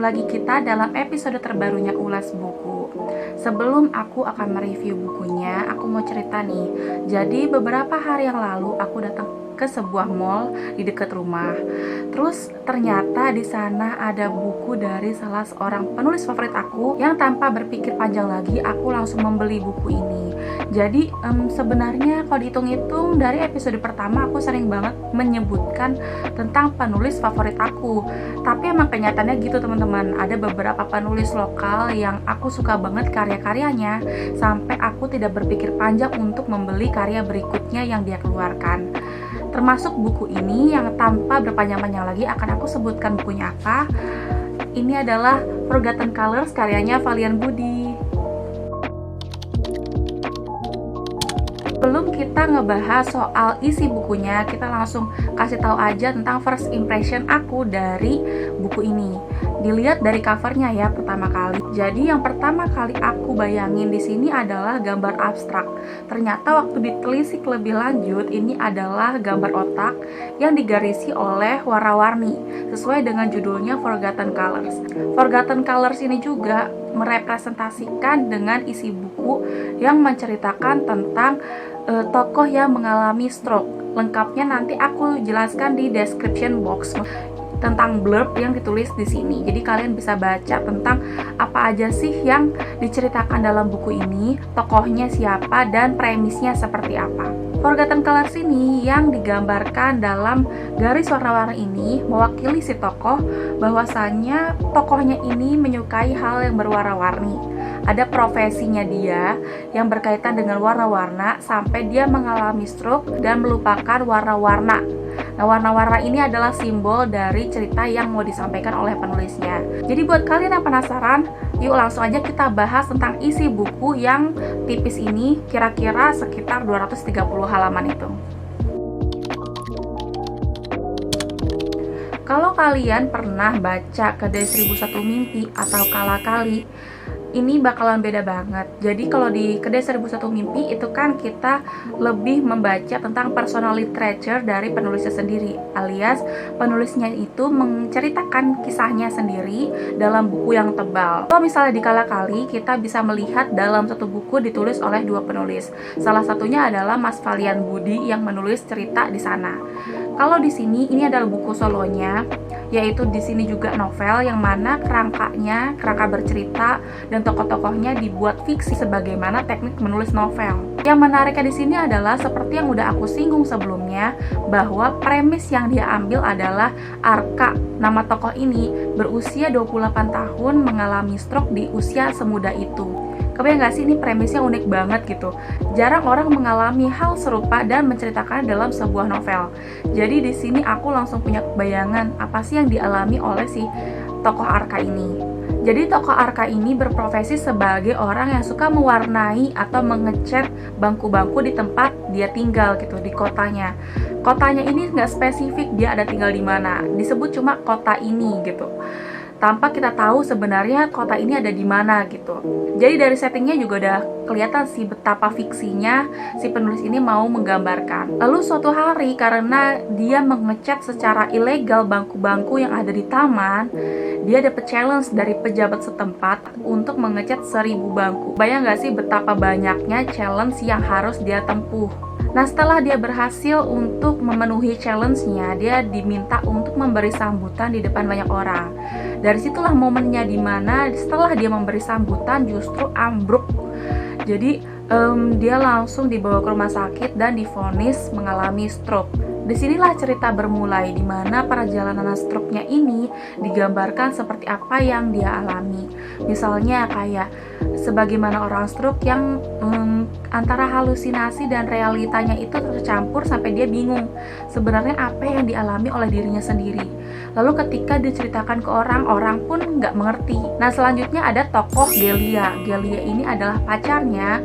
lagi kita dalam episode terbarunya Ulas Buku. Sebelum aku akan mereview bukunya, aku mau cerita nih. Jadi beberapa hari yang lalu aku datang ke sebuah mall di dekat rumah. Terus ternyata di sana ada buku dari salah seorang penulis favorit aku yang tanpa berpikir panjang lagi aku langsung membeli buku ini. Jadi sebenarnya kalau dihitung-hitung dari episode pertama aku sering banget menyebutkan tentang penulis favorit aku. Tapi emang kenyataannya gitu teman-teman. Ada beberapa penulis lokal yang aku suka banget karya-karyanya sampai aku tidak berpikir panjang untuk membeli karya berikutnya yang dia keluarkan. Termasuk buku ini yang tanpa berpanjang-panjang lagi akan aku sebutkan bukunya apa. Ini adalah Forgotten Colors karyanya Valian Budi. Sebelum kita ngebahas soal isi bukunya, kita langsung kasih tahu aja tentang first impression aku dari buku ini. Dilihat dari covernya ya pertama kali. Jadi yang pertama kali aku bayangin di sini adalah gambar abstrak. Ternyata waktu ditelisik lebih lanjut, ini adalah gambar otak yang digarisi oleh warna-warni sesuai dengan judulnya Forgotten Colors. Forgotten Colors ini juga merepresentasikan dengan isi buku yang menceritakan tentang tokoh yang mengalami stroke. Lengkapnya nanti aku jelaskan di description box tentang blurb yang ditulis di sini. Jadi kalian bisa baca tentang apa aja sih yang diceritakan dalam buku ini, tokohnya siapa dan premisnya seperti apa. Forgotten Colors ini yang digambarkan dalam garis warna-warni ini mewakili si tokoh, bahwasannya tokohnya ini menyukai hal yang berwarna-warni. Ada profesinya dia yang berkaitan dengan warna-warna sampai dia mengalami stroke dan melupakan warna-warna. Nah, warna-warna ini adalah simbol dari cerita yang mau disampaikan oleh penulisnya. Jadi buat kalian yang penasaran, yuk langsung aja kita bahas tentang isi buku yang tipis ini, kira-kira sekitar 230 halaman itu. Kalau kalian pernah baca Kedai 1001 Mimpi atau Kala Kali, ini bakalan beda banget. Jadi kalau di Kedai 1001 Mimpi itu kan kita lebih membaca tentang personal literature dari penulisnya sendiri, alias penulisnya itu menceritakan kisahnya sendiri dalam buku yang tebal. Kalau misalnya di Kala Kali kita bisa melihat dalam satu buku ditulis oleh dua penulis. Salah satunya adalah Mas Valian Budi yang menulis cerita di sana. Kalau di sini ini adalah buku solonya, yaitu di sini juga novel yang mana kerangka bercerita dan tokoh-tokohnya dibuat fiksi sebagaimana teknik menulis novel. Yang menariknya di sini adalah seperti yang udah aku singgung sebelumnya, bahwa premis yang dia ambil adalah Arka. Nama tokoh ini berusia 28 tahun mengalami stroke di usia semuda itu. Kebayang gak sih, ini premisnya unik banget gitu. Jarang orang mengalami hal serupa dan menceritakannya dalam sebuah novel. Jadi di sini aku langsung punya bayangan apa sih yang dialami oleh si tokoh Arka ini. Jadi tokoh Arka ini berprofesi sebagai orang yang suka mewarnai atau mengecat bangku-bangku di tempat dia tinggal gitu, di kotanya. Kotanya ini nggak spesifik dia ada tinggal di mana, disebut cuma kota ini gitu, tanpa kita tahu sebenarnya kota ini ada di mana gitu. Jadi dari settingnya juga udah kelihatan sih betapa fiksinya si penulis ini mau menggambarkan. Lalu suatu hari karena dia mengecat secara ilegal bangku-bangku yang ada di taman, dia dapat challenge dari pejabat setempat untuk mengecat 1000 bangku. Bayang gak sih betapa banyaknya challenge yang harus dia tempuh. Nah, setelah dia berhasil untuk memenuhi challenge-nya, dia diminta untuk memberi sambutan di depan banyak orang. Dari situlah momennya dimana setelah dia memberi sambutan justru ambruk. Jadi dia langsung dibawa ke rumah sakit dan divonis mengalami stroke. Disinilah cerita bermulai, di mana perjalanan stroke-nya ini digambarkan seperti apa yang dia alami. Misalnya kayak sebagaimana orang stroke yang antara halusinasi dan realitanya itu tercampur sampai dia bingung sebenarnya apa yang dialami oleh dirinya sendiri. Lalu ketika diceritakan ke orang pun nggak mengerti. Nah, selanjutnya ada tokoh Gelia. Gelia ini adalah pacarnya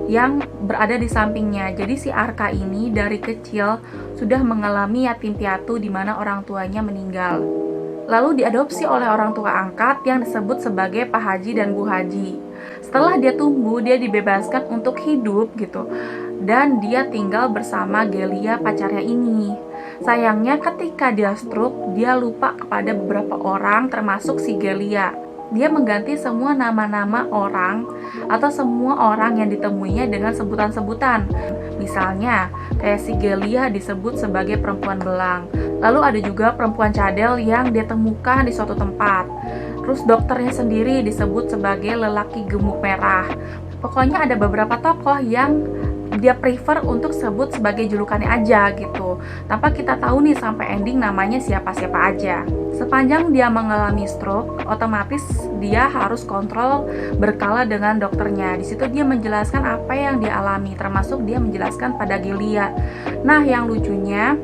yang berada di sampingnya. Jadi si Arka ini dari kecil sudah mengalami yatim piatu di mana orang tuanya meninggal. Lalu diadopsi oleh orang tua angkat yang disebut sebagai Pak Haji dan Bu Haji. Setelah dia tumbuh, dia dibebaskan untuk hidup gitu. Dan dia tinggal bersama Gelia pacarnya ini. Sayangnya ketika dia stroke, dia lupa kepada beberapa orang termasuk si Gelia. Dia mengganti semua nama-nama orang atau semua orang yang ditemuinya dengan sebutan-sebutan. Misalnya, kayak si Gelia disebut sebagai perempuan belang. Lalu ada juga perempuan cadel yang ditemukan di suatu tempat. Terus dokternya sendiri disebut sebagai lelaki gemuk merah. Pokoknya ada beberapa tokoh yang dia prefer untuk sebut sebagai julukannya aja gitu, tanpa kita tahu nih sampai ending namanya siapa-siapa aja. Sepanjang dia mengalami stroke, otomatis dia harus kontrol berkala dengan dokternya. Di situ dia menjelaskan apa yang dia alami, termasuk dia menjelaskan pada Gelia. Nah, yang lucunya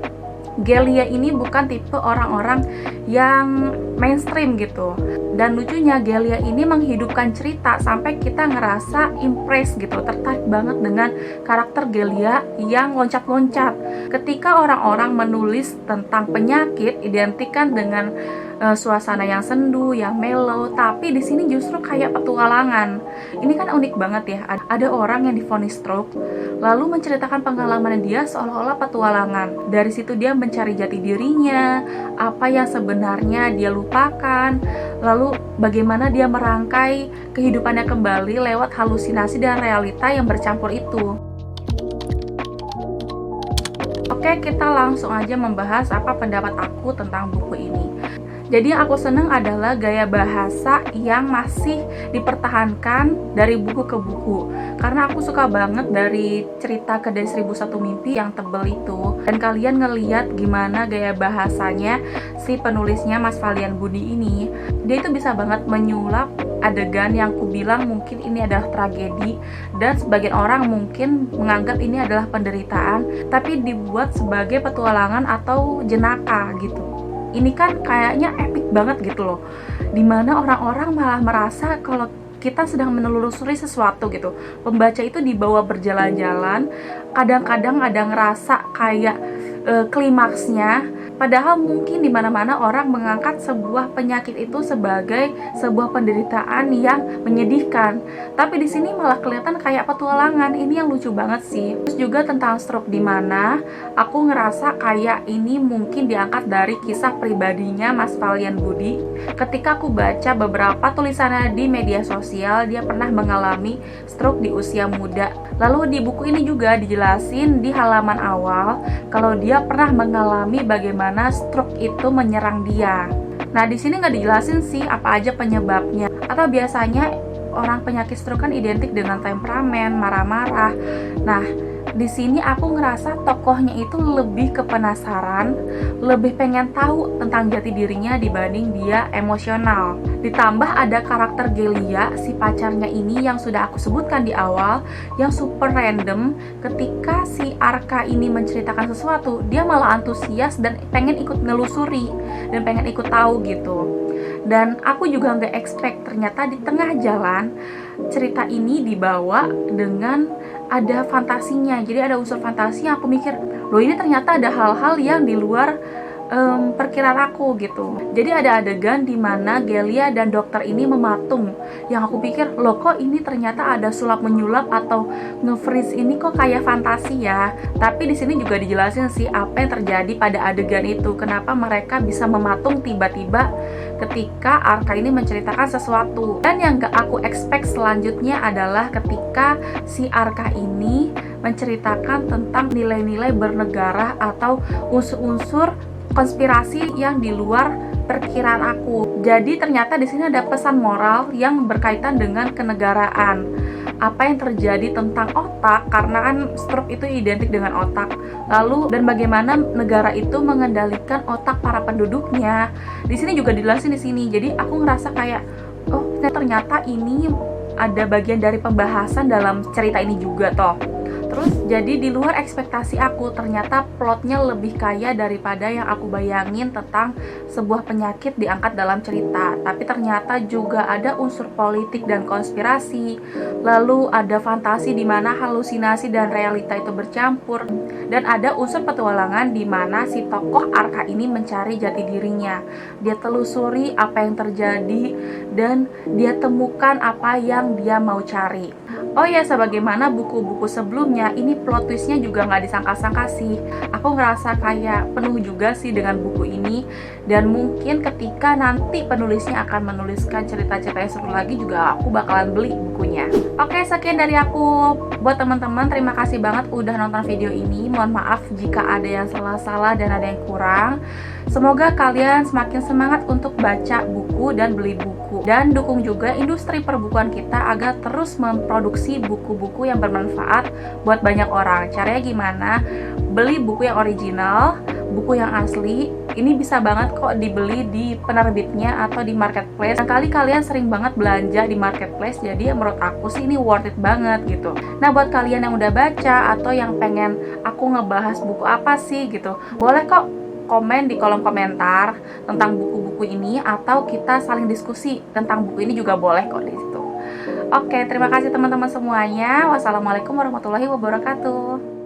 Gelia ini bukan tipe orang-orang yang mainstream gitu. Dan lucunya Gelia ini menghidupkan cerita sampai kita ngerasa impress gitu, tertarik banget dengan karakter Gelia yang loncat-loncat. Ketika orang-orang menulis tentang penyakit identikan dengan suasana yang sendu, yang mellow, tapi di sini justru kayak petualangan. Ini kan unik banget ya. Ada orang yang divonis stroke lalu menceritakan pengalaman dia seolah-olah petualangan. Dari situ dia mencari jati dirinya, apa yang sebenarnya dia lupakan, lalu bagaimana dia merangkai kehidupannya kembali lewat halusinasi dan realita yang bercampur itu. Oke, kita langsung aja membahas apa pendapat aku tentang buku ini. Jadi yang aku seneng adalah gaya bahasa yang masih dipertahankan dari buku ke buku. Karena aku suka banget dari cerita Kedai 1001 Mimpi yang tebel itu. Dan kalian ngeliat gimana gaya bahasanya si penulisnya Mas Valian Budi ini. Dia itu bisa banget menyulap adegan yang ku bilang mungkin ini adalah tragedi, dan sebagian orang mungkin menganggap ini adalah penderitaan, tapi dibuat sebagai petualangan atau jenaka gitu. Ini kan kayaknya epic banget gitu loh, dimana orang-orang malah merasa kalau kita sedang menelusuri sesuatu gitu. Pembaca itu dibawa berjalan-jalan, kadang-kadang ada ngerasa kayak klimaksnya, padahal mungkin di mana-mana orang mengangkat sebuah penyakit itu sebagai sebuah penderitaan yang menyedihkan. Tapi di sini malah kelihatan kayak petualangan. Ini yang lucu banget sih. Terus juga tentang stroke, di mana aku ngerasa kayak ini mungkin diangkat dari kisah pribadinya Mas Valian Budi. Ketika aku baca beberapa tulisannya di media sosial, dia pernah mengalami stroke di usia muda. Lalu di buku ini juga dijelasin di halaman awal kalau dia pernah mengalami bagaimana stroke itu menyerang dia. Nah, di sini nggak dijelasin sih apa aja penyebabnya. Atau biasanya orang penyakit stroke kan identik dengan temperamen, marah-marah. Nah, di sini aku ngerasa tokohnya itu lebih ke penasaran, lebih pengen tahu tentang jati dirinya dibanding dia emosional. Ditambah ada karakter Gelia, si pacarnya ini yang sudah aku sebutkan di awal, yang super random. Ketika si Arka ini menceritakan sesuatu, dia malah antusias dan pengen ikut nelusuri dan pengen ikut tahu gitu. Dan aku juga nggak expect ternyata di tengah jalan cerita ini dibawa dengan ada fantasinya. Jadi ada unsur fantasi yang aku mikir, loh ini ternyata ada hal-hal yang di luar perkiraan aku gitu. Jadi ada adegan di mana Gelia dan dokter ini mematung, yang aku pikir, loh kok ini ternyata ada sulap menyulap atau nge-freeze ini kok kayak fantasi ya. Tapi di sini juga dijelasin sih apa yang terjadi pada adegan itu, kenapa mereka bisa mematung tiba-tiba ketika Arka ini menceritakan sesuatu. Dan yang gak aku expect selanjutnya adalah ketika si Arka ini menceritakan tentang nilai-nilai bernegara atau unsur-unsur konspirasi yang di luar perkiraan aku. Jadi ternyata di sini ada pesan moral yang berkaitan dengan kenegaraan. Apa yang terjadi tentang otak, karena kan stroke itu identik dengan otak. Lalu dan bagaimana negara itu mengendalikan otak para penduduknya. Di sini juga dijelasin di sini. Jadi aku ngerasa kayak, oh ternyata ini ada bagian dari pembahasan dalam cerita ini juga toh. Terus jadi di luar ekspektasi aku, ternyata plotnya lebih kaya daripada yang aku bayangin tentang sebuah penyakit diangkat dalam cerita. Tapi ternyata juga ada unsur politik dan konspirasi. Lalu ada fantasi di mana halusinasi dan realita itu bercampur. Dan ada unsur petualangan di mana si tokoh Arka ini mencari jati dirinya. Dia telusuri apa yang terjadi dan dia temukan apa yang dia mau cari. Oh ya, sebagaimana buku-buku sebelumnya, ini plot twistnya juga nggak disangka-sangka sih. Aku ngerasa kayak penuh juga sih dengan buku ini. Dan mungkin ketika nanti penulisnya akan menuliskan cerita-cerita yang seru lagi juga aku bakalan beli bukunya. Oke, sekian dari aku. Buat teman-teman, terima kasih banget udah nonton video ini. Mohon maaf jika ada yang salah-salah dan ada yang kurang. Semoga kalian semakin semangat untuk baca buku dan beli buku. Dan dukung juga industri perbukuan kita agar terus memproduksi buku-buku yang bermanfaat buat banyak orang. Caranya gimana? Beli buku yang original, buku yang asli. Ini bisa banget kok dibeli di penerbitnya atau di marketplace. Dan kali kalian sering banget belanja di marketplace, jadi menurut aku sih ini worth it banget gitu. Nah, buat kalian yang udah baca atau yang pengen aku ngebahas buku apa sih gitu, boleh kok komen di kolom komentar tentang buku-buku ini, atau kita saling diskusi tentang buku ini juga boleh kok di situ. Oke, terima kasih teman-teman semuanya. Wassalamualaikum warahmatullahi wabarakatuh.